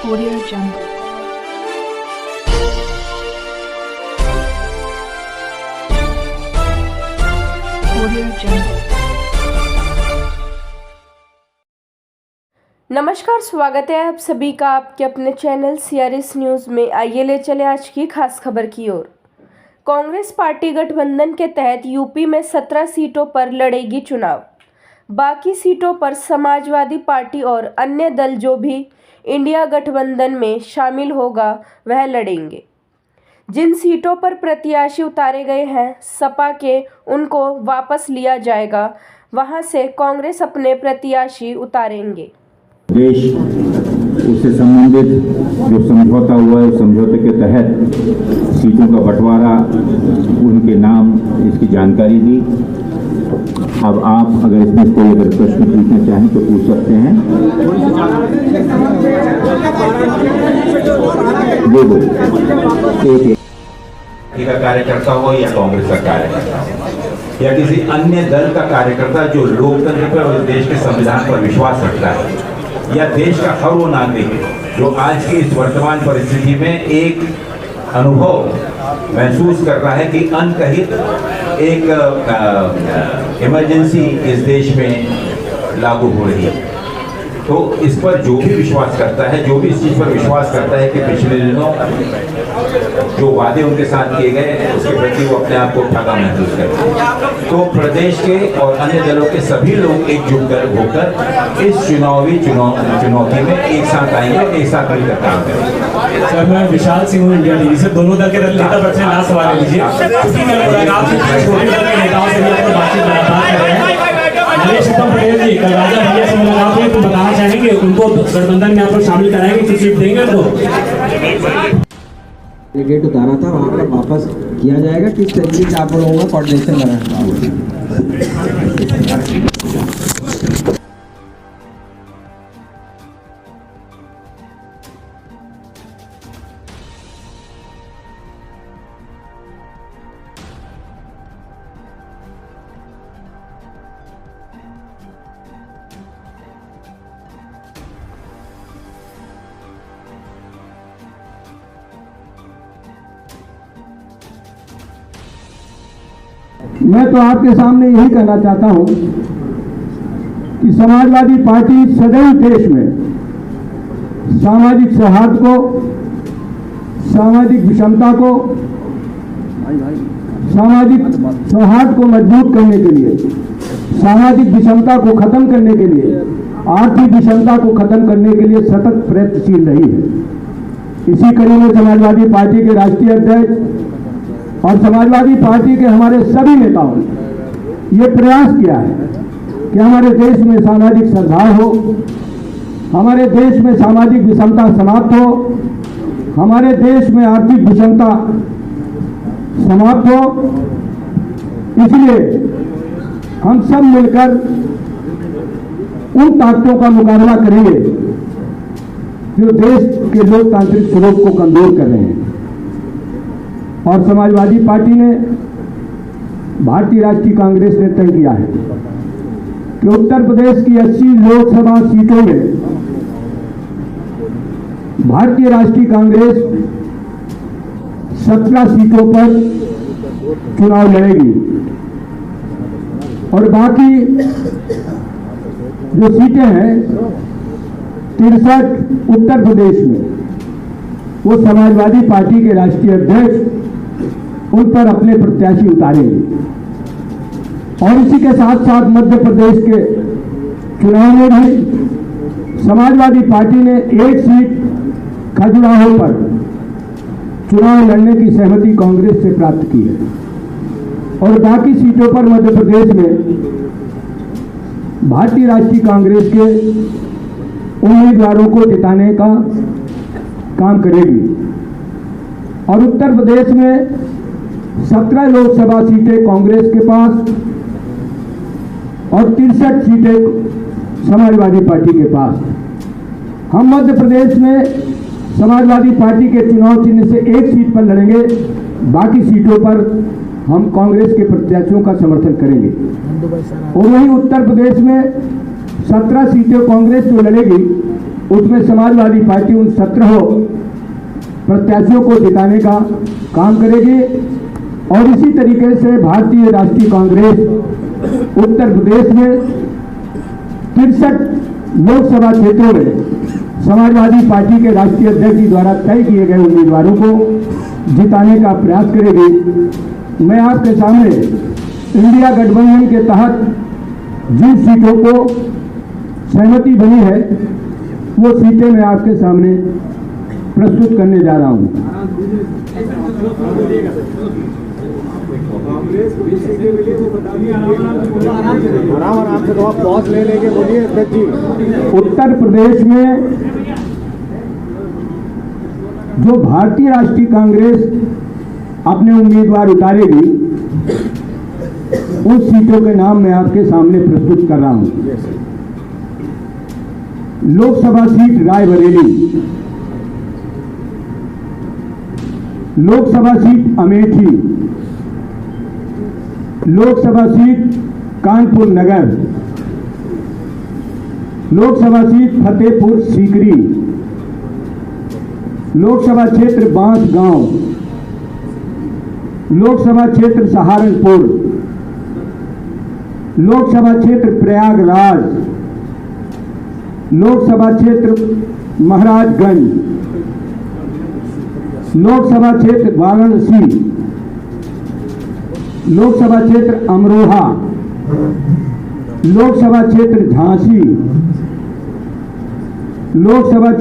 Audio Jungle. Audio Jungle. नमस्कार, स्वागत है आप सभी का आपके अपने चैनल CRS न्यूज़ में। आइए ले चले आज की खास खबर की ओर। कांग्रेस पार्टी गठबंधन के तहत यूपी में 17 सीटों पर लड़ेगी चुनाव। बाकी सीटों पर समाजवादी पार्टी और अन्य दल जो भी इंडिया गठबंधन में शामिल होगा वह लड़ेंगे। जिन सीटों पर प्रत्याशी उतारे गए हैं सपा के, उनको वापस लिया जाएगा। वहां से कांग्रेस अपने प्रत्याशी उतारेंगे। देश उससे संबंधित जो समझौता हुआ है, उस समझौते के तहत सीटों का बंटवारा, उनके नाम, इसकी जानकारी दी। अब आप अगर इसमें कोई अगर प्रश्न पूछना चाहें तो पूछ सकते हैं। एक का कार्यकर्ता हो या कांग्रेस का कार्यकर्ता या किसी अन्य दल का कार्यकर्ता जो लोकतंत्र पर और देश के संविधान पर विश्वास रखता है, या देश का हर वो नागरिक जो आज की इस वर्तमान परिस्थिति में एक अनुभव महसूस कर रहा है कि अनकहित एक इमरजेंसी इस देश में लागू हो रही है, तो इस पर जो भी विश्वास करता है, जो भी इस चीज पर विश्वास करता है कि पिछले दिनों जो वादे उनके साथ किए गए उसके प्रति वो अपने आप को ठगा महसूस करते हैं, तो प्रदेश के और अन्य दलों के सभी लोग एकजुट होकर इस चुनावी चुनौती में एक साथ आएंगे और एक साथ मिलकर काम करेंगे। सर, मैं विशाल सिंह हूँ, इंडिया टीवी से। दोनों दल के नेता पर से लास्ट सवाल लीजिए। छोटे दल के नेताओं से भी अपनी बातचीत लगातार कर रहे हैं। नरेश पटेल जी कल राजा भैया से मुलाकात हुई, तो बताना चाहेंगे उनको गठबंधन में आप लोग शामिल कराएंगे कि सीट देंगे तो डेलीगेट उतारा था, वहाँ पर वापस किया जाएगा। किस तरीके से आप लोगों का कोऑर्डिनेशन बनाएंगे? मैं तो आपके सामने यही कहना चाहता हूं कि समाजवादी पार्टी सदैव देश में सामाजिक सौहार्द को, सामाजिक विषमता को, सामाजिक सौहार्द को मजबूत करने के लिए, सामाजिक विषमता को खत्म करने के लिए, आर्थिक विषमता को खत्म करने के लिए सतत प्रयत्नशील रही है। इसी कड़ी में समाजवादी पार्टी के राष्ट्रीय अध्यक्ष और समाजवादी पार्टी के हमारे सभी नेताओं ने ये प्रयास किया है कि हमारे देश में सामाजिक सद्भाव हो, हमारे देश में सामाजिक विषमता समाप्त हो, हमारे देश में आर्थिक विषमता समाप्त हो। इसलिए हम सब मिलकर उन ताकतों का मुकाबला करेंगे जो देश के लोकतांत्रिक स्वरूप को कमजोर कर रहे हैं। और समाजवादी पार्टी ने, भारतीय राष्ट्रीय कांग्रेस ने तय किया है कि उत्तर प्रदेश की 80 लोकसभा सीटों में भारतीय राष्ट्रीय कांग्रेस 17 सीटों पर चुनाव लड़ेगी और बाकी जो सीटें हैं 63 उत्तर प्रदेश में, वो समाजवादी पार्टी के राष्ट्रीय अध्यक्ष उन पर अपने प्रत्याशी उतारेंगे। और इसी के साथ साथ मध्य प्रदेश के चुनाव में भी समाजवादी पार्टी ने एक सीट खजुराहो पर चुनाव लड़ने की सहमति कांग्रेस से प्राप्त की है और बाकी सीटों पर मध्य प्रदेश में भारतीय राष्ट्रीय कांग्रेस के उम्मीदवारों को जिताने का काम करेगी। और उत्तर प्रदेश में 17 लोकसभा सीटें कांग्रेस के पास और 63 सीटें समाजवादी पार्टी के पास। हम मध्य प्रदेश में समाजवादी पार्टी के चुनाव चिन्ह से एक सीट पर लड़ेंगे, बाकी सीटों पर हम कांग्रेस के प्रत्याशियों का समर्थन करेंगे। और वहीं उत्तर प्रदेश में 17 सीटें कांग्रेस जो लड़ेगी उसमें समाजवादी पार्टी उन 17 प्रत्याशियों को जिताने का काम करेगी और इसी तरीके से भारतीय राष्ट्रीय कांग्रेस उत्तर प्रदेश में 63 लोकसभा क्षेत्रों में समाजवादी पार्टी के राष्ट्रीय अध्यक्ष जी द्वारा तय किए गए उम्मीदवारों को जिताने का प्रयास करेगी। मैं आपके सामने इंडिया गठबंधन के तहत जिन सीटों को सहमति बनी है वो सीटें मैं आपके सामने प्रस्तुत करने जा रहा हूं। उत्तर प्रदेश में जो भारतीय राष्ट्रीय कांग्रेस अपने उम्मीदवार उतारेगी उन सीटों के नाम मैं आपके सामने प्रस्तुत कर रहा हूं। Lok Sabha seat Raebareli, Lok Sabha seat Amethi, Lok Sabha seat Kanpur Nagar, Lok Sabha seat Fatehpur Sikri, Lok Sabha क्षेत्र बांसगांव, लोकसभा क्षेत्र सहारनपुर, लोकसभा क्षेत्र प्रयागराज, लोकसभा क्षेत्र महाराजगंज, लोकसभा क्षेत्र वाराणसी, लोकसभा क्षेत्र अमरोहा, लोकसभा क्षेत्र झांसी, लोकसभा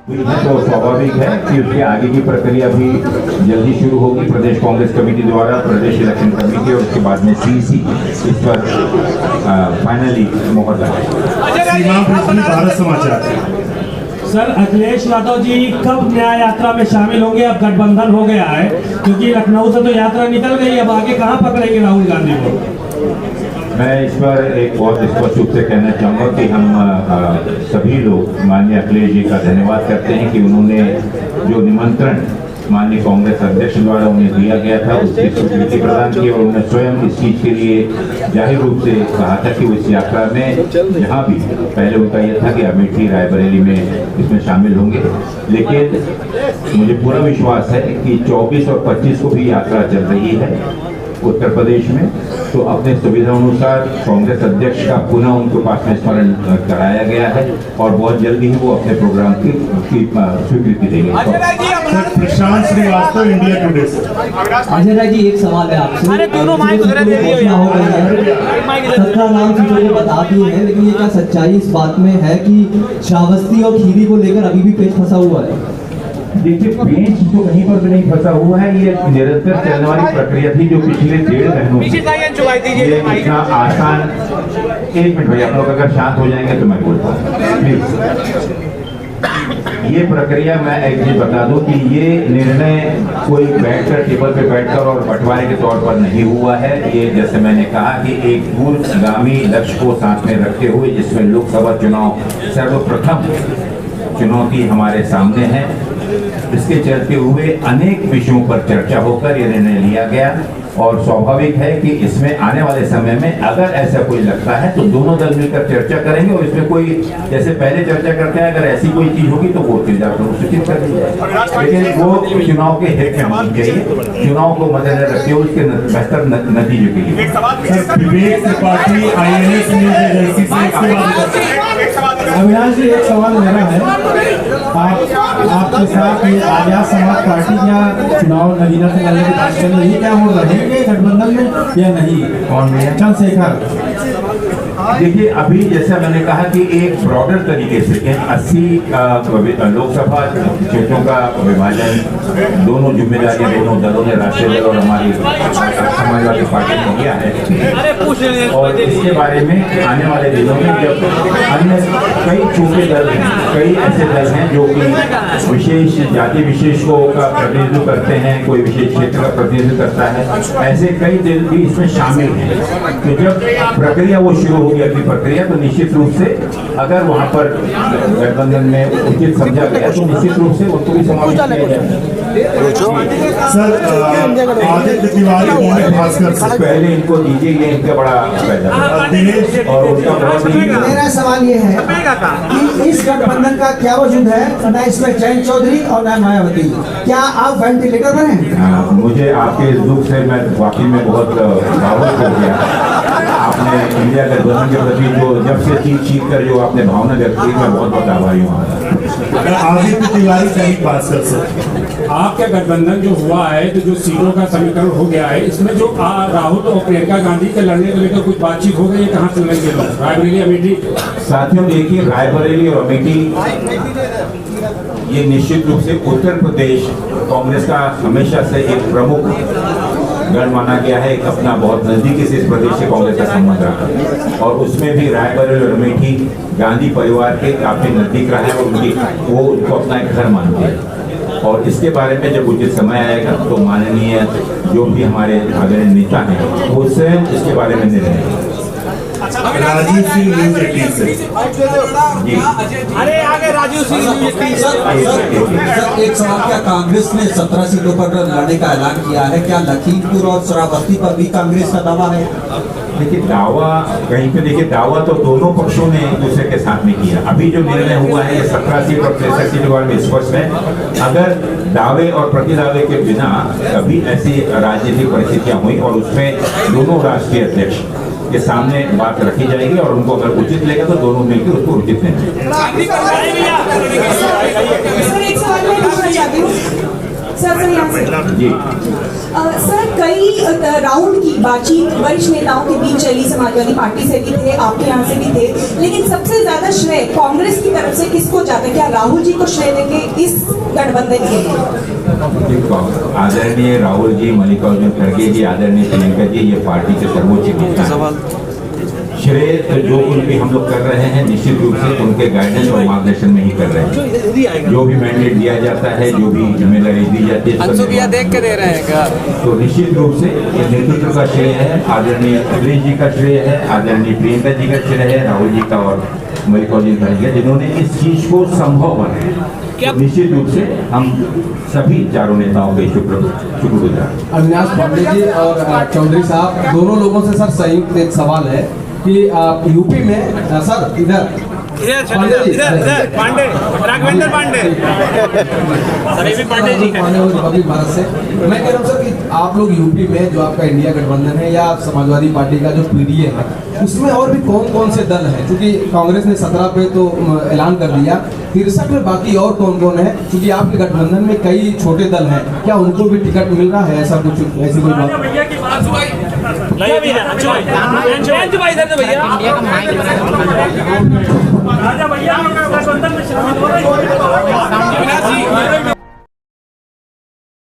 तो स्वाभाविक है कि उसके आगे की प्रक्रिया भी जल्दी शुरू होगी। प्रदेश कांग्रेस कमेटी द्वारा प्रदेश इलेक्शन कमेटी और उसके बाद में सीसी इस पर फाइनली मोहर लगाएगी। भारत समाचार। सर, अखिलेश यादव जी कब न्याय यात्रा में शामिल होंगे? अब गठबंधन हो गया है, क्योंकि लखनऊ से तो यात्रा निकल गई, अब आगे कहां पकड़ेंगे राहुल गांधी को? मैं इस पर एक बहुत स्पष्ट रूप से कहना चाहूँगा कि हम सभी लोग माननीय अखिलेश जी का धन्यवाद करते हैं कि उन्होंने जो निमंत्रण माननीय कांग्रेस अध्यक्ष द्वारा उन्हें दिया गया था उसकी स्वीकृति प्रदान की और उन्होंने स्वयं इस चीज़ के लिए जाहिर रूप से कहा था कि वो इस यात्रा में जहाँ भी पहले उनका यह था कि अमेठी रायबरेली में इसमें शामिल होंगे, लेकिन मुझे पूरा विश्वास है कि 24 और 25 को भी यात्रा चल रही है उत्तर प्रदेश में, तो अपने सुविधा अनुसार कांग्रेस अध्यक्ष का पुनः उनके पास में स्मरण कराया गया है और बहुत जल्दी ही वो अपने प्रोग्राम की स्वीकृति देंगे। प्रशांत श्रीवास्तव, इंडिया टुडे। अजय राय जी, एक सवाल है आपसे। घोषणा हो गई है, 17 नाम सीटों को बता दिए हैं, लेकिन ये क्या सच्चाई इस बात में है कि श्रावस्ती और खीरी को लेकर अभी भी पेच फंसा हुआ है? देखिए, पेच तो कहीं पर भी नहीं फंसा हुआ है, ये निरंतर चलने वाली प्रक्रिया थी जो पिछले 1.5 महीनों से ये इतना आसान। 1 मिनट भाई, आप लोग अगर शांत हो जाएंगे तो मैं बोलता हूँ प्लीज। ये प्रक्रिया, मैं एक चीज बता दूं कि ये निर्णय कोई बैठकर टेबल पे बैठकर और बंटवारे के तौर पर नहीं हुआ है। ये जैसे मैंने कहा कि एक दूरगामी लक्ष्य को साथ में रखते हुए, जिसमें लोकसभा चुनाव सर्वप्रथम चुनौती हमारे सामने है, इसके चलते हुए अनेक विषयों पर चर्चा होकर यह निर्णय लिया गया और स्वाभाविक है कि इसमें आने वाले समय में अगर ऐसा कोई लगता है तो दोनों दल मिलकर चर्चा करेंगे और इसमें कोई जैसे पहले चर्चा करते हैं, अगर ऐसी कोई चीज होगी तो वो चीज आप सूचित कर दी जाए, लेकिन वो चुनाव के हित में होनी चाहिए, चुनाव को मद्देनजर रखते हुए उसके बेहतर नतीजे के लिए। अविनाश जी, एक सवाल मेरा है, आपके साथ ये आजाद समाज पार्टी क्या चुनाव नगीना से लड़ने की बात कर रही है, क्या हो रहेंगे गठबंधन में या नहीं? कौन भैया? चंद्रशेखर। देखिए, अभी जैसा मैंने कहा कि एक ब्रॉडर तरीके से 80 लोकसभा क्षेत्रों का विभाजन दोनों जिम्मेदारियां दोनों दलों ने, राष्ट्रीय दल और हमारी समाजवादी पार्टी ने किया है और इसके बारे में आने वाले दिनों में जब अन्य कई छोटे दल हैं, कई ऐसे दल हैं जो कि विशेष जाति विशेष को का प्रतिनिधित्व करते हैं, कोई विशेष क्षेत्र का प्रतिनिधित्व करता है, ऐसे कई दल भी इसमें शामिल हैं। तो जब प्रक्रिया वो शुरू होगी होगी अगली प्रक्रिया, तो निश्चित रूप से अगर वहाँ पर गठबंधन में उचित समझा गया तो निश्चित रूप से उनको भी समावेश किया जाएगा। सर आदित्य तिवारी उन्होंने खासकर से पहले इनको दीजिए, ये इनका बड़ा फायदा है दिनेश और उनका बहुत ही मेरा सवाल ये है कि इस गठबंधन का क्या वजूद है, न इसमें जयंत चौधरी और न मायावती, क्या आप वेंटिलेटर पर हैं? मुझे आपके इस दुख से मैं वाकई में बहुत भावुक हो गया। आपने इंडिया गठबंधन के प्रति जो जब से चीख कर जो आपने भावना व्यक्त की, मैं बहुत बहुत आभारी हूँ। आदित्य तिवारी का ही पास कर सकते। आपका गठबंधन जो हुआ है, तो जो सीटों का समीकरण हो गया है, इसमें जो राहुल और प्रियंका गांधी के लड़ने को लेकर कुछ बातचीत हो गई है, कहाँ से लड़ेंगे लोग? रायबरेली, अमेठी? साथियों देखिए, रायबरेली और अमेठी ये निश्चित रूप से उत्तर प्रदेश कांग्रेस का हमेशा से एक प्रमुख गढ़ माना गया है। एक अपना बहुत नजदीकी से इस प्रदेश से कांग्रेस का संबंध रहा और उसमें भी रायबरेली और अमेठी गांधी परिवार के काफी नजदीक रहा है और वो उनको अपना एक घर मानते हैं। और इसके बारे में जब उचित समय आएगा तो माननीय जो भी हमारे आदरणीय नेता हैं वो स्वयं इसके बारे में निर्णय लेंगे। राजीव सिंह न्यूज 18 से। जी अरे आगे राजीव सिंह सर एक सवाल, क्या कांग्रेस ने 17 सीटों पर लड़ने का ऐलान किया है? क्या लखीमपुर और श्रावस्ती पर भी कांग्रेस का दावा है? देखिए, दावा कहीं पे देखिए, दावा तो दोनों पक्षों ने एक दूसरे के साथ में किया। अभी जो निर्णय हुआ है ये 17 सीट और 63 सीट के बारे में स्पष्ट है। अगर दावे और प्रतिदावे के बिना कभी ऐसी राजनीतिक परिस्थितियां हुई और उसमें दोनों राष्ट्रीय अध्यक्ष के सामने बात रखी जाएगी और उनको अगर उचित लेगा तो दोनों मिलकर उसको उचित लेंगे। सर एक सवाल मैं पूछना चाहती हूँ सर जी सर, कई राउंड की बातचीत वरिष्ठ नेताओं के बीच चली, समाजवादी पार्टी से भी थे, आपके यहाँ से भी थे, लेकिन सबसे ज्यादा श्रेय कांग्रेस की तरफ से किसको जाता है? क्या राहुल जी को श्रेय देंगे इस गठबंधन के लिए? आदरणीय राहुल जी, मल्लिकार्जुन खड़गे जी, आदरणीय प्रियंका जी, ये पार्टी के सर्वोच्च नेता हैं। श्रेय जो कुछ भी हम लोग कर रहे हैं निश्चित रूप से उनके गाइडेंस और मार्गदर्शन में ही कर रहे हैं। जो भी मैंडेट दिया जाता है, जो भी जिम्मेदारी दी जाती है, देख के दे रहे हैं क्या? तो निश्चित रूप से ये नेतृत्व का श्रेय है, आदरणीय अखिलेश जी का श्रेय है, आदरणीय प्रियंका जी का श्रेय है, राहुल जी का और मल्लिकार्जुन खड़गे जिन्होंने इस चीज को संभव बनाया। तो निश्चित रूप से हम सभी चारों नेताओं के शुक्रगुजार। अविनाश पांडे जी और चौधरी साहब, दोनों लोगों से सर संयुक्त एक सवाल है कि यूपी में सर इधर पांडे राघवेंद्र पांडे रिपब्लिक भारत से मैं कह रहा हूँ सर कि आप लोग यूपी में जो आपका इंडिया गठबंधन है या समाजवादी पार्टी का जो पीडीए है उसमें और भी कौन कौन से दल हैं? क्योंकि कांग्रेस ने 17 पे तो ऐलान कर दिया, 63 में बाकी और कौन कौन है? क्योंकि आपके गठबंधन में कई छोटे दल हैं, क्या उनको भी टिकट मिल रहा है? ऐसा कुछ ऐसी कोई बात? भैया